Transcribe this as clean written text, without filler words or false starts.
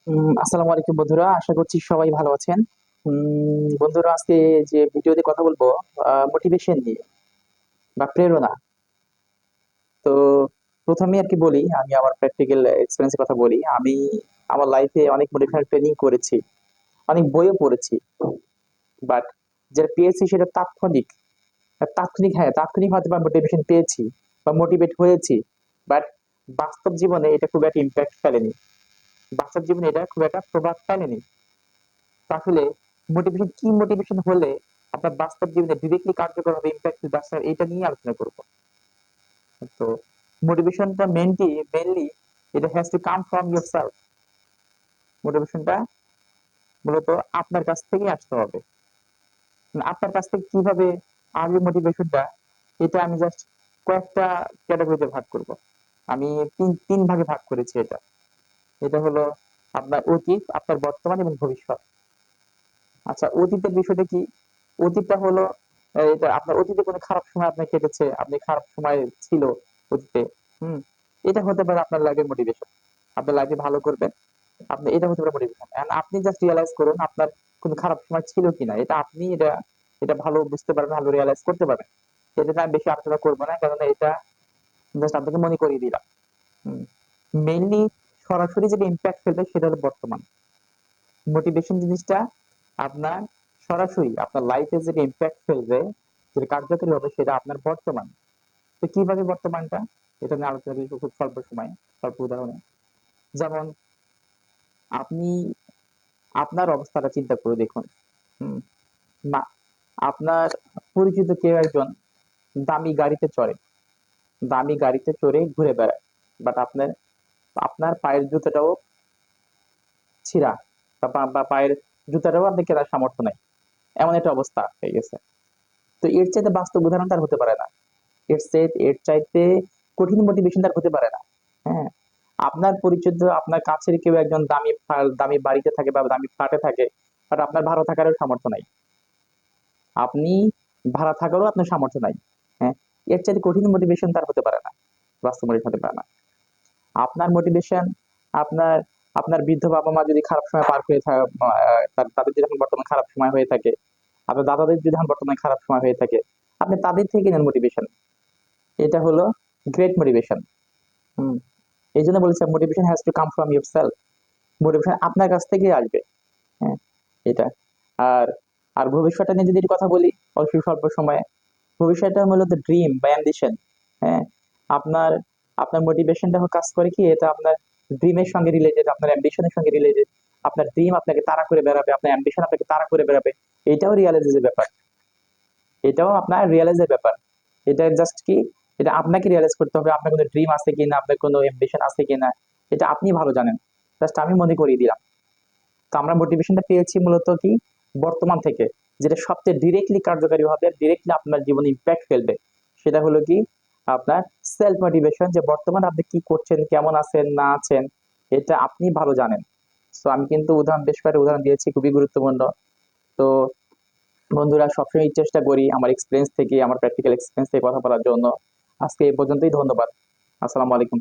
আসসালামু আলাইকুম বন্ধুরা, আশা করছি সবাই ভালো আছেন। বন্ধুরা, আজকে যে ভিডিওতে কথা বলবো মোটিভেশন নিয়ে বা প্রেরণা। তো প্রথমে আর কি বলি, আমি আমার প্র্যাকটিক্যাল এক্সপিরিয়েন্সের কথা বলি। আমি আমার লাইফে অনেক মোটিভেশনাল ট্রেনিং করেছি, অনেক বইও পড়েছি, বাট যেটা পেয়েছি সেটা তাৎক্ষণিক। তাৎক্ষণিক, হ্যাঁ, তাৎক্ষণিক হয়তো বা মোটিভেশন পেয়েছি বা মোটিভেট হয়েছি, বাট বাস্তব জীবনে এটা খুব একটা ইম্প্যাক্ট ফেলেনি। বাস্তব জীবনে এটা খুব একটা প্রভাব ফেলেনি। তাহলে মোটিভেশন কি, মোটিভেশন হলে আপনার বাস্তব জীবনে ডিরেক্টলি কার্যকর হবে, ইম্প্যাক্ট বাস্তব, এটা নিয়ে আলোচনা করব। তো মোটিভেশনটা মেনলি এটা has to come from yourself. মোটিভেশনটা মূলত আপনার কাছ থেকে আসতে হবে। আপনার কাছ থেকে কিভাবে আসবে মোটিভেশনটা, এটা আমি জাস্ট কয়েকটা ক্যাটাগরিতে ভাগ করব। আমি তিন তিন ভাগে ভাগ করেছি এটা। এটা হলো আপনার অতীত, আপনার বর্তমান এবং ভবিষ্যৎ। আচ্ছা, অতীতের বিষয়টা কি? অতীতটা হলো এটা আপনার অতীতে কোনো খারাপ সময় আপনার কেটেছে, আপনি খারাপ সময় ছিল অতীতে। হুম এটা হতে পারে আপনার লাইফের মোটিভেশন। আপনার লাইফে ভালো করবেন, আপনি, এটা হতে পারে মোটিভেশন। এন্ড আপনি জাস্ট রিয়ালাইজ করুন আপনার কোনো খারাপ সময় ছিল কিনা, এটা আপনি এটা এটা ভালো বুঝতে পারবেন, ভালো রিয়ালাইজ করতে পারবেন। এটা আমি বেশি আলোচনা করবো না, কারণ এটা জাস্ট আপনাকে মনে করিয়ে দিলাম। মেইনলি সরাসরি যেটা ইম্প্যাক্ট ফেলবে সেটা হলো বর্তমান। মোটিভেশন জিনিসটা আপনার সরাসরি আপনার লাইফে যেটা ইম্প্যাক্ট ফেলবে, যেটা কার্যকরী হবে, সেটা আপনার বর্তমান। তো কিভাবে বর্তমানটা, এটা নিয়ে আলোচনা করি খুব স্বল্প সময়ে, স্বল্প উদাহরণে। যেমন আপনি আপনার অবস্থাটা চিন্তা করে দেখুন। হুম, না, আপনার পরিচিত কেউ একজন দামি গাড়িতে চড়ে, দামি গাড়িতে চড়ে ঘুরে বেড়ায়, বাট আপনার আপনার পায়ের জুতোটাও ছিঁড়া, বা পায়ের জুতাটাও আপনি কেনার সামর্থ্য নাই, এমন একটা অবস্থা হয়ে গেছে। তো এর চাইতে বাস্তব উদাহরণ তার হতে পারে না, এর চাইতে কঠিন মোটিভেশন তার হতে পারে না। হ্যাঁ, আপনার পরিচিত, আপনার কাছের কেউ একজন দামি বাড়িতে থাকে বা দামি ফ্ল্যাটে থাকে, বাট আপনার ভাড়া থাকারও সামর্থ্য নাই, আপনি ভাড়া থাকারও আপনার সামর্থ্য নাই। হ্যাঁ, এর চাইতে কঠিন মোটিভেশন তার হতে পারে না, বাস্তব মোটিভেশন হতে পারে না। আপনার মোটিভেশন, আপনার আপনার বৃদ্ধ বাবা মা যদি খারাপ সময় পার হয়ে থাকে, তাদের যদি এখন বর্তমানে খারাপ সময় হয়ে থাকে, আপনার দাদাদের যদি এখন বর্তমানে খারাপ সময় হয়ে থাকে, আপনি তাদের থেকে নেন মোটিভেশন। এটা হলো গ্রেট মোটিভেশন। হুম এই জন্য বলেছি motivation has to come from yourself. Motivation আপনার কাছ থেকেই আসবে। হ্যাঁ, এটা। আর আর ভবিষ্যৎটা নিয়ে যদি একটু কথা বলি অল্প স্বল্প সময়ে, ভবিষ্যৎটা মূলত ড্রিম বা অ্যাম্বিশন। হ্যাঁ, আপনার আপনার মোটিভেশনটা কাজ করে কি, এটা আপনার ড্রিমের সঙ্গে রিলেটেড, আপনার অ্যাম্বিশনের সঙ্গে রিলেটেড। আপনার ড্রিম আপনাকে তাড়া করে বেড়াবে, আপনার অ্যাম্বিশন আপনাকে তাড়া করে বেড়াবে। এটাও রিয়ালাইজের ব্যাপার, এটাও আপনার রিয়ালাইজের ব্যাপার। এটা জাস্ট কি, এটা আপনাকে রিয়ালাইজ করতে হবে আপনার কোনো ড্রিম আছে কিনা, আপনার কোনো অ্যাম্বিশন আছে কিনা, এটা আপনি ভালো জানেন। জাস্ট আমি মনে করিয়ে দিলাম। তো আমরা মোটিভেশনটা পেয়েছি মূলত কি, বর্তমান থেকে, যেটা সবচেয়ে ডিরেক্টলি কার্যকারী হবে, ডিরেক্টলি আপনার জীবনে ইম্প্যাক্ট ফেলবে। সেটা হলো কি, আপনার সেলফ মোটিভেশন, যে বর্তমানে আপনি কি করছেন, কেমন আছেন না আছেন, এটা আপনি ভালো জানেন। তো আমি কিন্তু উদাহরণ, বেশ কয়েকটা উদাহরণ দিয়েছি, খুবই গুরুত্বপূর্ণ। তো বন্ধুরা, সবসময় চেষ্টা করি আমার এক্সপিরিয়েন্স থেকে, আমার প্র্যাকটিক্যাল এক্সপিরিয়েন্স থেকে কথা বলার জন্য। আজকে এই পর্যন্তই, ধন্যবাদ। আসসালামু আলাইকুম।